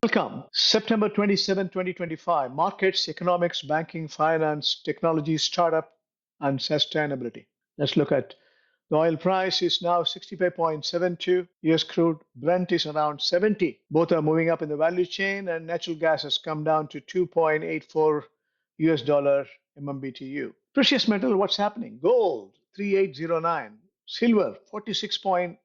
Welcome. September 27, 2025. Markets, economics, banking, finance, technology, startup, and sustainability. Let's look at the oil price is now 65.72 US crude. Brent is around 70. Both are moving up in the value chain, and natural gas has come down to 2.84 US dollar MMBTU. Precious metal, what's happening? Gold 3809, silver 46.66.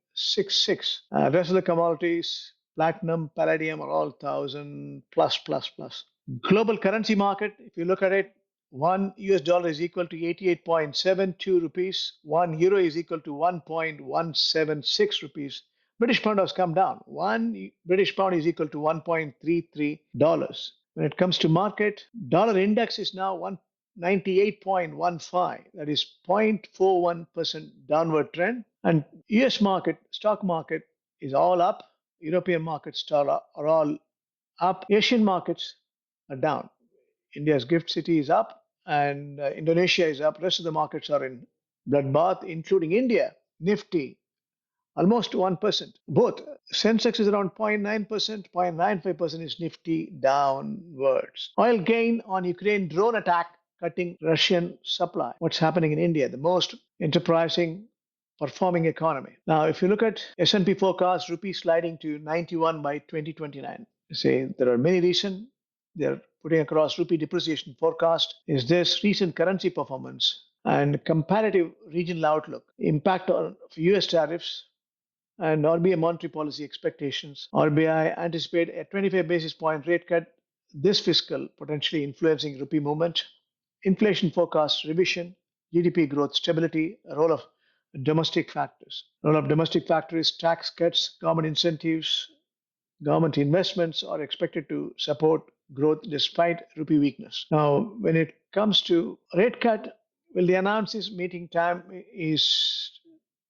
Rest of the commodities, platinum, palladium are all 1000 plus plus plus. Global currency market, if you look at it, one US dollar is equal to 88.72 rupees. 1 euro is equal to 1.176 rupees. British pound has come down. One British pound is equal to $1.33. When it comes to market, dollar index is now 198.15. That is 0.41% downward trend. And US market, stock market is all up. European markets are all up. Asian markets are down. India's gift city is up and Indonesia is up. Rest of the markets are in bloodbath, including India. Nifty, almost 1%. Both. Sensex is around 0.9%, 0.95% is Nifty downwards. Oil gain on Ukraine drone attack, cutting Russian supply. What's happening in India? The most enterprising performing economy. Now, if you look at S&P forecast, rupee sliding to 91 by 2029. Say there are many reasons. They're putting across rupee depreciation forecast. Is this recent currency performance and comparative regional outlook, impact on US tariffs, and RBI monetary policy expectations. RBI anticipate a 25 basis point rate cut this fiscal, potentially influencing rupee movement. Inflation forecast revision, GDP growth stability, role of domestic factors. Role of domestic factors is tax cuts, government incentives, government investments are expected to support growth despite rupee weakness. Now, when it comes to rate cut, well, the announces meeting time is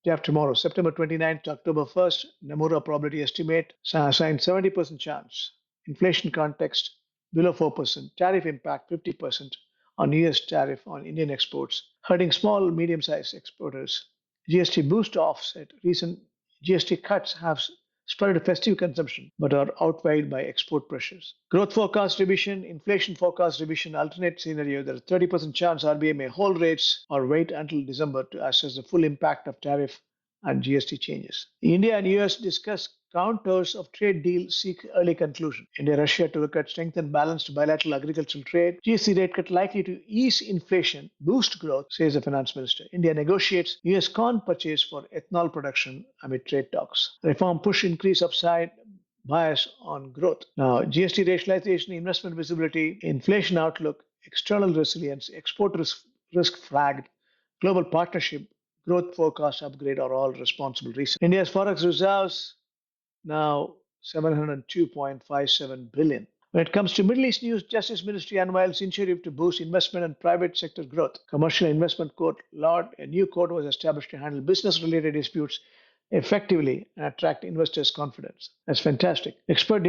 day after tomorrow, September 29th to October 1st. Nomura probability estimate assigned 70% chance. Inflation context below 4%. Tariff impact 50% on US tariff on Indian exports, hurting small, medium-sized exporters. GST boost offset. Recent GST cuts have spurred festive consumption but are outweighed by export pressures. Growth forecast revision, inflation forecast revision, alternate scenario. There is 30% chance RBI may hold rates or wait until December to assess the full impact of tariff and GST changes. India and US discuss counters of trade deal seek early conclusion. India Russia to look at strengthened balanced bilateral agricultural trade. GST rate cut likely to ease inflation, boost growth, says the finance minister. India negotiates US corn purchase for ethanol production amid trade talks. Reform push increase upside bias on growth. Now, GST rationalization, investment visibility, inflation outlook, external resilience, export risk flagged, global partnership, growth forecast upgrade are all responsible reasons. India's forex reserves now 702.57 billion. When it comes to Middle East news, Justice Ministry unveils initiative to boost investment and private sector growth. Commercial Investment Court, Lord, a new court was established to handle business-related disputes effectively and attract investors' confidence. That's fantastic. Expert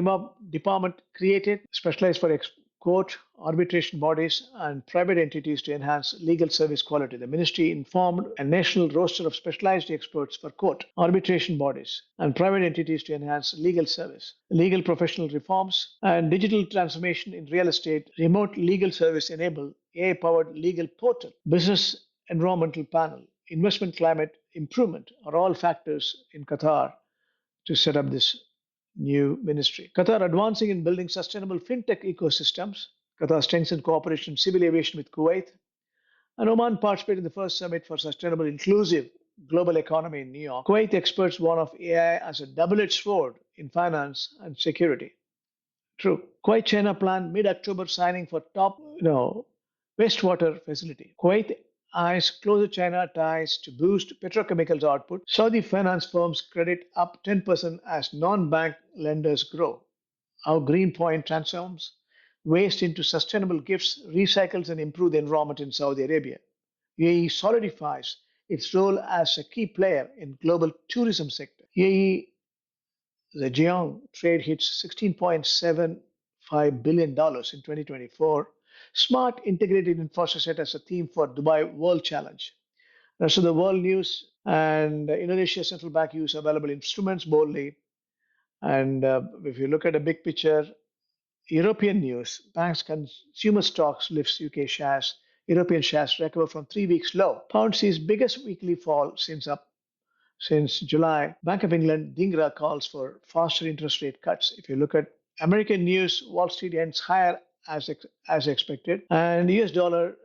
department created, specialized for court, arbitration bodies, and private entities to enhance legal service quality. The ministry informed a national roster of specialized experts for court, arbitration bodies, and private entities to enhance legal service, legal professional reforms, and digital transformation in real estate, remote legal service enable AI-powered legal portal, business environmental panel, investment climate improvement are all factors in Qatar to set up this new ministry. Qatar advancing in building sustainable fintech ecosystems. Qatar strengthened cooperation in civil aviation with Kuwait. And Oman participated in the first summit for sustainable inclusive global economy in New York. Kuwait experts warn of AI as a double-edged sword in finance and security. True. Kuwait China plan mid-October signing for top, wastewater facility. Kuwait eyes closer China ties to boost petrochemicals output. Saudi finance firms credit up 10% as non-bank lenders grow. How Greenpoint transforms waste into sustainable gifts, recycles and improves the environment in Saudi Arabia. UAE solidifies its role as a key player in global tourism sector. UAE, the Jiang trade hits $16.75 billion in 2024. Smart integrated infrastructure as a theme for Dubai World Challenge. Rest of the world news and Indonesia central bank use available instruments boldly. And if you look at a big picture, European news, banks consumer stocks lifts UK shares. European shares recover from 3 weeks low. Pound sees biggest weekly fall since July. Bank of England Dingra calls for faster interest rate cuts. If you look at American news, Wall Street ends higher as expected, and US dollar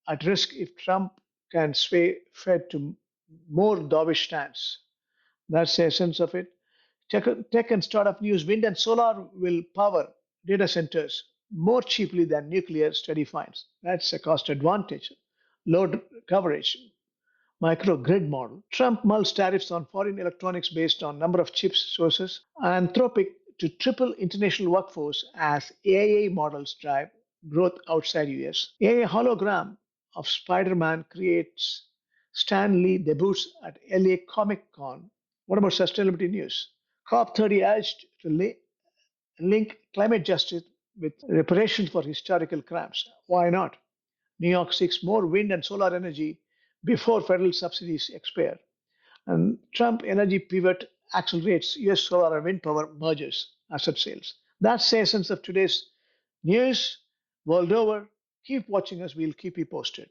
at risk if Trump can sway Fed to more dovish stance. That's the essence of it. Tech and startup news: wind and solar will power data centers more cheaply than nuclear, study finds. That's a cost advantage. Load coverage, microgrid model. Trump mulls tariffs on foreign electronics based on number of chips sources. Anthropic to triple international workforce as AI models drive growth outside US. AI hologram of Spider-Man creates Stan Lee debuts at LA Comic Con. What about sustainability news? COP30 urged to link climate justice with reparations for historical crimes. Why not? New York seeks more wind and solar energy before federal subsidies expire. And Trump energy pivot accelerates US solar and wind power mergers, asset sales. That's the essence of today's news world over. Keep watching us, we'll keep you posted.